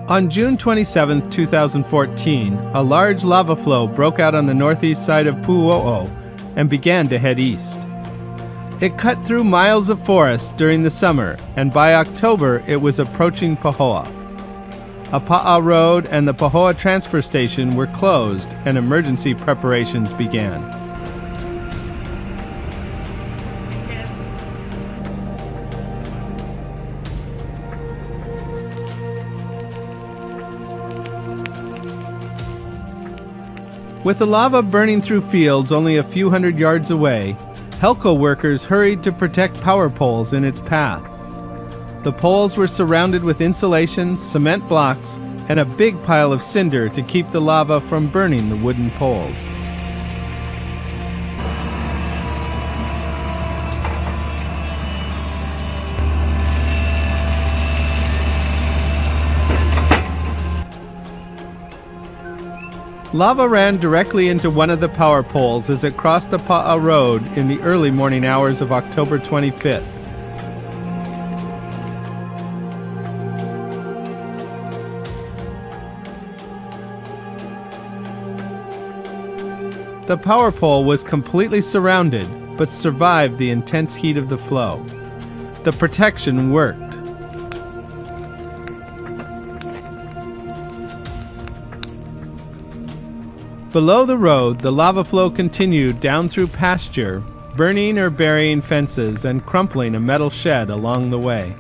On June 27, 2014, a large lava flow broke out on the northeast side of Pu'u'o and began to head east. It cut through miles of forest during the summer, and by October it was approaching Pahoa. Apa'a Road and the Pahoa transfer station were closed and emergency preparations began. With the lava burning through fields only a few hundred yards away, Helco workers hurried to protect power poles in its path. The poles were surrounded with insulation, cement blocks, and a big pile of cinder to keep the lava from burning the wooden poles. Lava ran directly into one of the power poles as it crossed the Pa'a Road in the early morning hours of October 25th. The power pole was completely surrounded, but survived the intense heat of the flow. The protection worked. Below the road, the lava flow continued down through pasture, burning or burying fences and crumpling a metal shed along the way.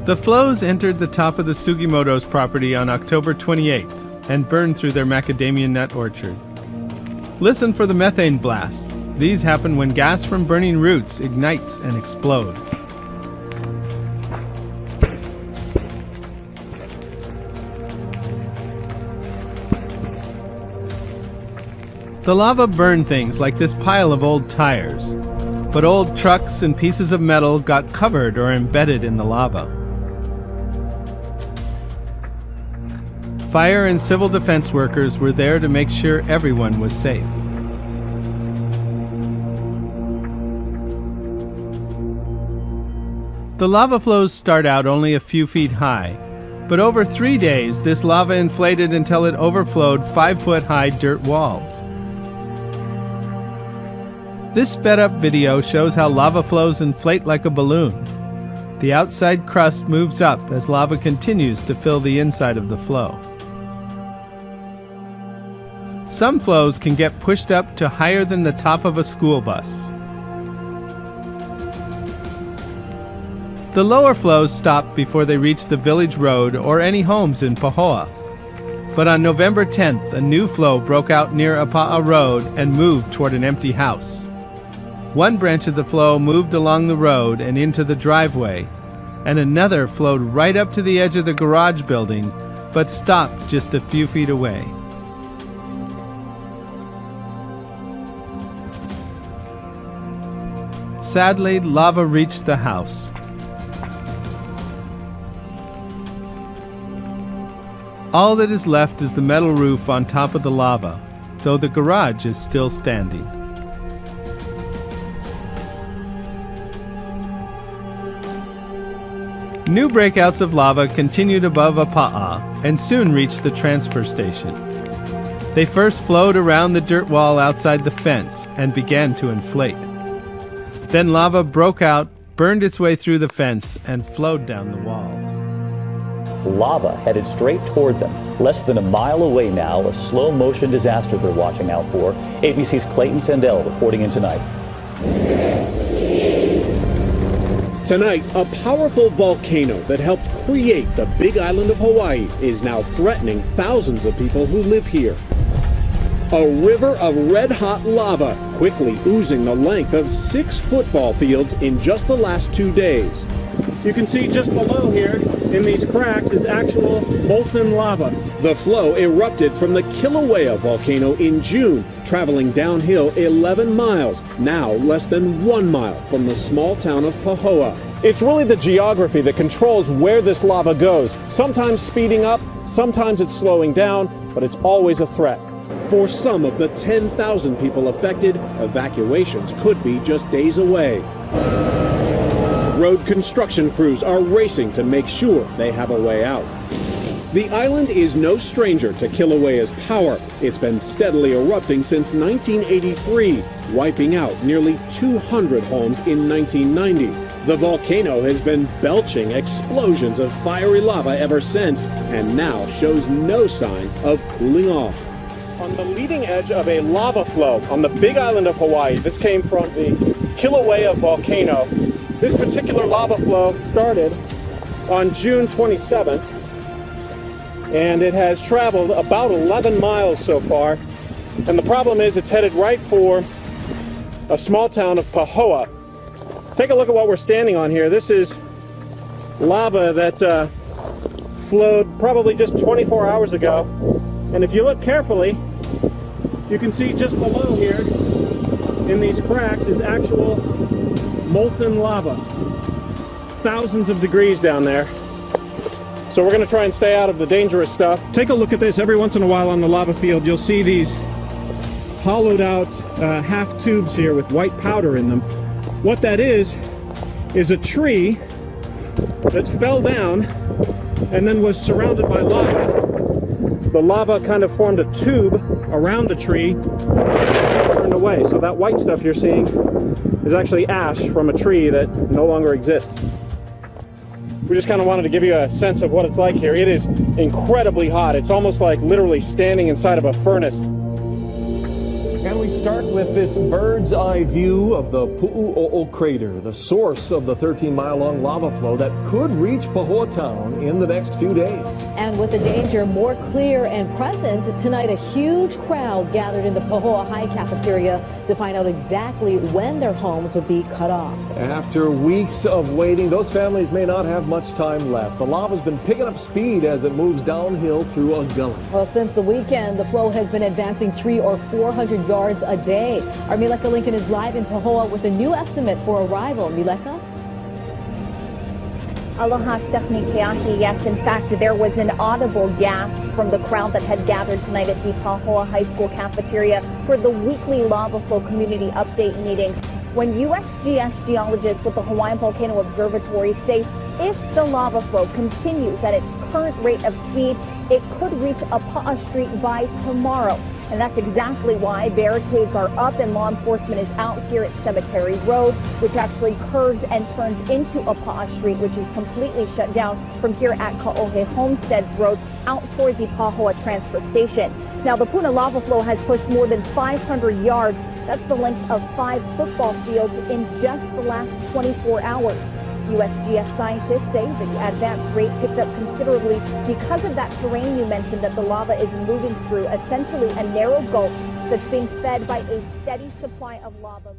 The flows entered the top of the Sugimoto's property on October 28th and burned through their macadamia nut orchard. Listen for the methane blasts. These happen when gas from burning roots ignites and explodes. The lava burned things like this pile of old tires, but old trucks and pieces of metal got covered or embedded in the lava. Fire and civil defense workers were there to make sure everyone was safe. The lava flows start out only a few feet high, but over 3 days this lava inflated until it overflowed 5-foot-high dirt walls. This sped-up video shows how lava flows inflate like a balloon. The outside crust moves up as lava continues to fill the inside of the flow. Some flows can get pushed up to higher than the top of a school bus. The lower flows stopped before they reached the village road or any homes in Pahoa. But on November 10th, a new flow broke out near Apa'a Road and moved toward an empty house. One branch of the flow moved along the road and into the driveway, and another flowed right up to the edge of the garage building, but stopped just a few feet away. Sadly, lava reached the house. All that is left is the metal roof on top of the lava, though the garage is still standing. New breakouts of lava continued above Apa'a and soon reached the transfer station. They first flowed around the dirt wall outside the fence and began to inflate. Then lava broke out, burned its way through the fence, and flowed down the walls. Lava headed straight toward them. Less than a mile away now, a slow-motion disaster they're watching out for. ABC's Clayton Sandell reporting in tonight. Tonight, a powerful volcano that helped create the big island of Hawaii is now threatening thousands of people who live here. A river of red-hot lava quickly oozing the length of 6 football fields in just the last 2 days. You can see just below here, in these cracks, is actual molten lava. The flow erupted from the Kilauea volcano in June, traveling downhill 11 miles, now less than 1 mile from the small town of Pahoa. It's really the geography that controls where this lava goes. Sometimes speeding up, sometimes it's slowing down, but it's always a threat. For some of the 10,000 people affected, evacuations could be just days away. Road construction crews are racing to make sure they have a way out. The island is no stranger to Kilauea's power. It's been steadily erupting since 1983, wiping out nearly 200 homes in 1990. The volcano has been belching explosions of fiery lava ever since, and now shows no sign of cooling off. On the leading edge of a lava flow on the big island of Hawaii, this came from the Kilauea volcano. This particular lava flow started on June 27th, and it has traveled about 11 miles so far. And the problem is it's headed right for a small town of Pahoa. Take a look at what we're standing on here. This is lava that flowed probably just 24 hours ago. And if you look carefully, you can see just below here in these cracks is actual molten lava. Thousands of degrees down there. So we're going to try and stay out of the dangerous stuff. Take a look at this. Every once in a while on the lava field, you'll see these hollowed out half tubes here with white powder in them. What that is a tree that fell down and then was surrounded by lava. The lava kind of formed a tube around the tree and turned away. So that white stuff you're seeing is actually ash from a tree that no longer exists. We just kind of wanted to give you a sense of what it's like here. It is incredibly hot. It's almost like literally standing inside of a furnace. And we start with this bird's eye view of the Pu'u'o'o crater, the source of the 13-mile-long lava flow that could reach Pahoa town in the next few days. And with the danger more clear and present, tonight a huge crowd gathered in the Pahoa High cafeteria to find out exactly when their homes would be cut off. After weeks of waiting, those families may not have much time left. The lava's been picking up speed as it moves downhill through a gully. Well, since the weekend, the flow has been advancing 300 or 400 yards a day. Our Mileka Lincoln is live in Pahoa with a new estimate for arrival. Mileka? Aloha, Stephanie Keahi. Yes, in fact, there was an audible gasp from the crowd that had gathered tonight at the Pahoa High School cafeteria for the weekly lava flow community update meetings. When USGS geologists with the Hawaiian Volcano Observatory say if the lava flow continues at its current rate of speed, it could reach Apa'a Street by tomorrow. And that's exactly why barricades are up and law enforcement is out here at Cemetery Road, which actually curves and turns into Apa'a Street, which is completely shut down from here at Ka'ohe Homesteads Road out toward the Pahoa transfer station. Now, the Puna lava flow has pushed more than 500 yards. That's the length of 5 football fields in just the last 24 hours. USGS scientists say the advance rate picked up considerably because of that terrain you mentioned that the lava is moving through, essentially a narrow gulch that's being fed by a steady supply of lava.